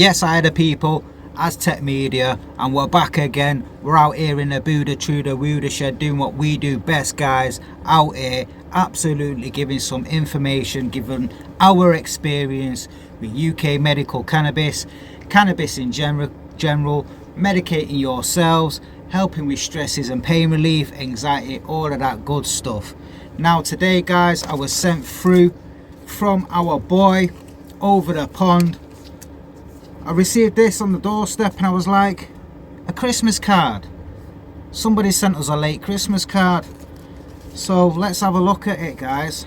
Yes, I had a people, Aztec Media, and we're back again. We're out here in the Buddha Truda Wooda Shed doing what we do best, guys. Out here, absolutely giving some information, giving our experience with UK medical cannabis, cannabis in general, medicating yourselves, helping with stresses and pain relief, anxiety, all of that good stuff. Now today, guys, I was sent through from our boy over the pond. I received this on the doorstep and I was like, a Christmas card. Somebody sent us a late Christmas card. So let's have a look at it, guys.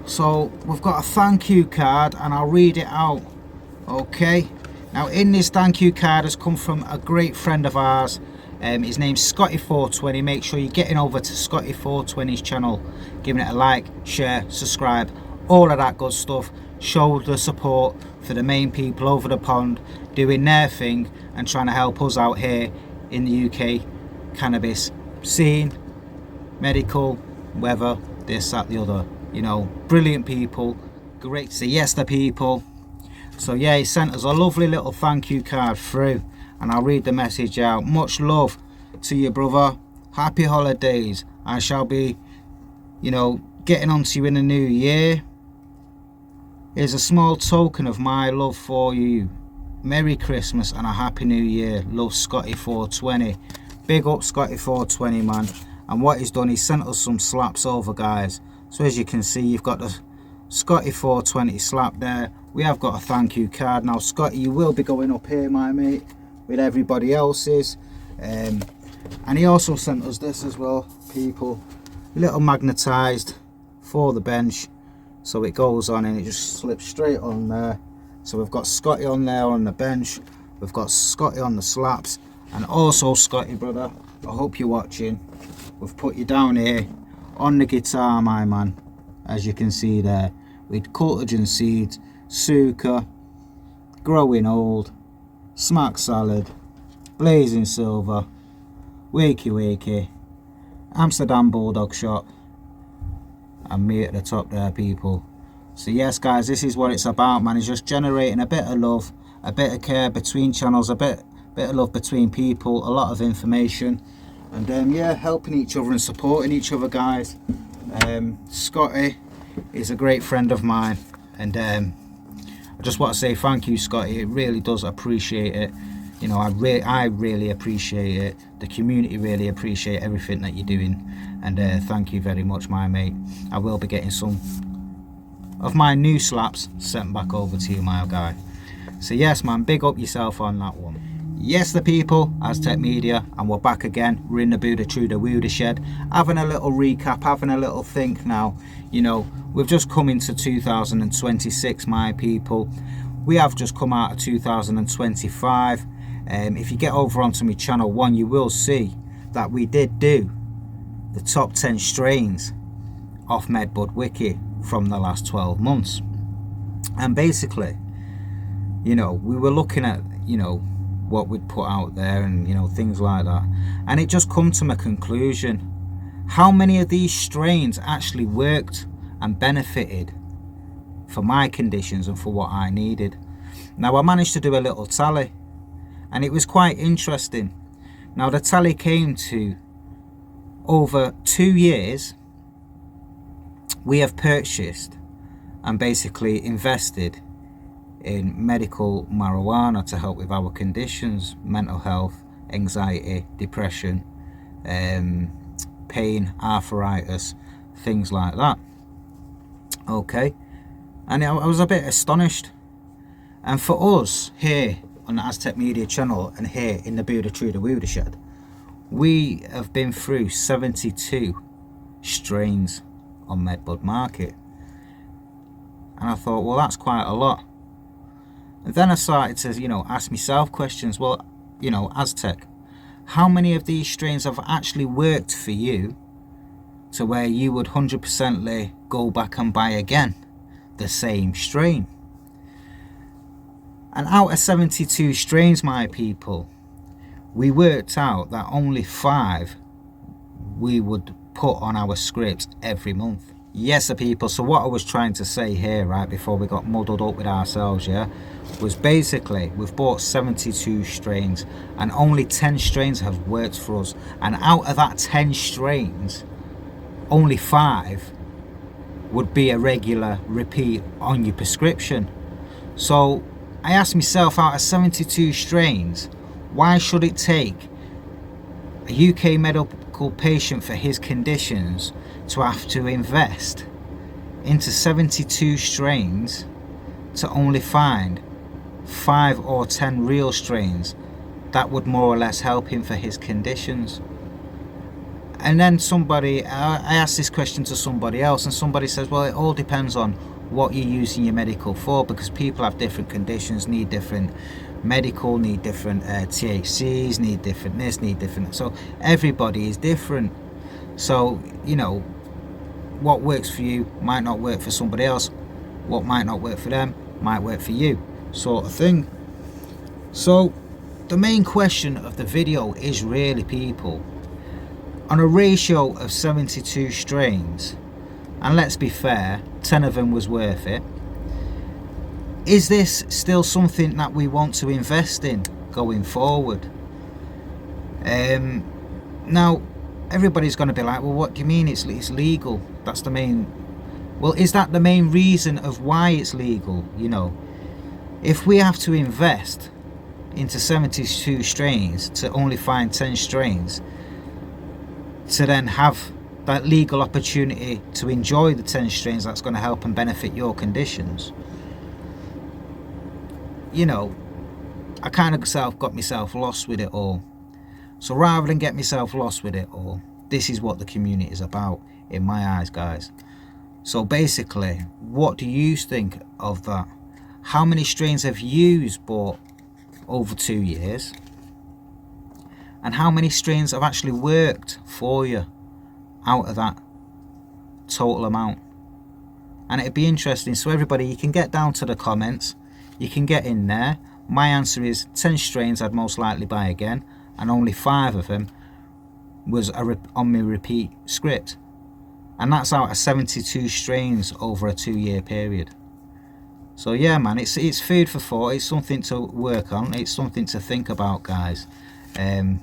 So we've got a thank you card and I'll read it out. Okay. Now in this thank you card has come from a great friend of ours. His name's Scotty420. Make sure you're getting over to Scotty420's channel, giving it a like, share, subscribe, all of that good stuff. Show the support for the main people over the pond doing their thing and trying to help us out here in the UK cannabis scene, medical, weather, this, that, the other. You know, brilliant people, great to see. Yes, the people. So yeah, he sent us a lovely little thank you card through and I'll read the message out. Much love to you, brother. Happy holidays. I shall be, you know, getting on to you in the new year. Here's a small token of my love for you. Merry Christmas and a Happy New Year. Love, Scotty420. Big up Scotty420, man. And what he's done, he sent us some slaps over, guys. So as you can see, you've got the Scotty420 slap there. We have got a thank you card. Now, Scotty, you will be going up here, my mate, with everybody else's. And he also sent us this as well, people. A little magnetised for the bench. So it goes on and it just slips straight on there. So we've got Scotty on there on the bench. We've got Scotty on the slaps. And also, Scotty, brother, I hope you're watching. We've put you down here on the guitar, my man. As you can see there. With Cultigen Seeds, Suka, Growing Old, Smack Salad, Blazing Silver, Wakey Wakey, Amsterdam Bulldog Shop, and me at the top there, people. So yes, guys, this is what it's about, man. It's just generating a bit of love, a bit of care between channels, a bit of love between people, a lot of information, and yeah, helping each other and supporting each other, guys. Scotty is a great friend of mine, and I just want to say thank you, Scotty. It really does appreciate it. You know, I really appreciate it. The community really appreciate everything that you're doing, and thank you very much, my mate. I will be getting some of my new slaps sent back over to you, my guy. So yes, man, big up yourself on that one. Yes, the people, Aztec Media, and we're back again. We're in the Buddha Truda Wooda Shed, having a little recap, having a little think now. You know, we've just come into 2026, my people. We have just come out of 2025. If you get over onto my channel 1, you will see that we did do the top 10 strains off MedBud Wiki from the last 12 months. And basically, you know, we were looking at, you know, what we'd put out there and, you know, things like that. And it just come to my conclusion. How many of these strains actually worked and benefited for my conditions and for what I needed? Now, I managed to do a little tally. And it was quite interesting. Now the tally came to over 2 years we have purchased and basically invested in medical marijuana to help with our conditions, mental health, anxiety, depression, pain, arthritis, things like that. Okay, and I was a bit astonished. And for us here on the Aztec Media channel and here in the Buddha Truda Wooda Shed, we have been through 72 strains on MedBud Market. And I thought, well, that's quite a lot. And then I started to, you know, ask myself questions. Well, you know, Aztec, how many of these strains have actually worked for you to where you would 100% go back and buy again the same strain? And out of 72 strains, my people, we worked out that only 5 we would put on our scripts every month. Yes, the people. So what I was trying to say here, right, before we got muddled up with ourselves, yeah, was basically we've bought 72 strains and only 10 strains have worked for us, and out of that 10 strains only 5 would be a regular repeat on your prescription. So I asked myself, out of 72 strains, why should it take a UK medical patient for his conditions to have to invest into 72 strains to only find 5 or 10 real strains that would more or less help him for his conditions? And then I asked this question to somebody else, and somebody says, well, it all depends on what you're using your medical for, because people have different conditions, need different medical, need different THCs, need different this, need different, so everybody is different. So you know, what works for you might not work for somebody else, what might not work for them might work for you, sort of thing. So the main question of the video is really, people, on a ratio of 72 strains, and let's be fair, 10 of them was worth it, is this still something that we want to invest in going forward? Now everybody's going to be like, well, what do you mean it's legal? That's the main, well, is that the main reason of why it's legal? You know, if we have to invest into 72 strains to only find 10 strains to then have that legal opportunity to enjoy the 10 strains that's going to help and benefit your conditions, you know, I kind of got myself lost with it all. So rather than get myself lost with it all, this is what the community is about in my eyes, guys. So basically, what do you think of that? How many strains have you bought over 2 years? And how many strains have actually worked for you out of that total amount? And it'd be interesting, so everybody, you can get down to the comments, you can get in there. My answer is 10 strains I'd most likely buy again, and only 5 of them was on my repeat script, and that's out of 72 strains over a 2-year period. So yeah, man, it's food for thought. It's something to work on, it's something to think about, guys.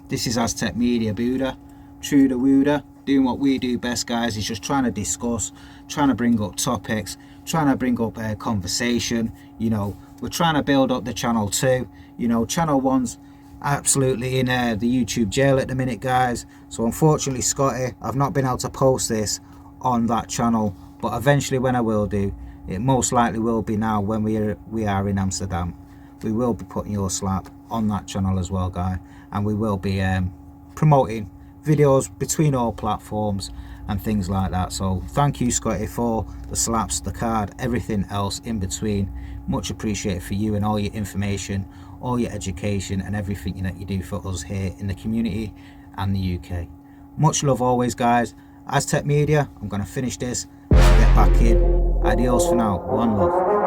This is Aztec Media Buddha, True the Wooder, doing what we do best, guys, is just trying to discuss, trying to bring up topics, trying to bring up a conversation. You know, we're trying to build up the channel too. You know, channel 1's absolutely in the YouTube jail at the minute, guys. So unfortunately, Scotty, I've not been able to post this on that channel, but eventually when I will do, it most likely will be now when we are in Amsterdam. We will be putting your slap on that channel as well, guy, and we will be promoting videos between all platforms and things like that. So thank you, Scotty, for the slaps, the card, everything else in between. Much appreciated for you and all your information, all your education, and everything that you do for us here in the community and the UK. Much love always, guys. Aztec Media, I'm going to finish this, get back in. Adios for now. One love.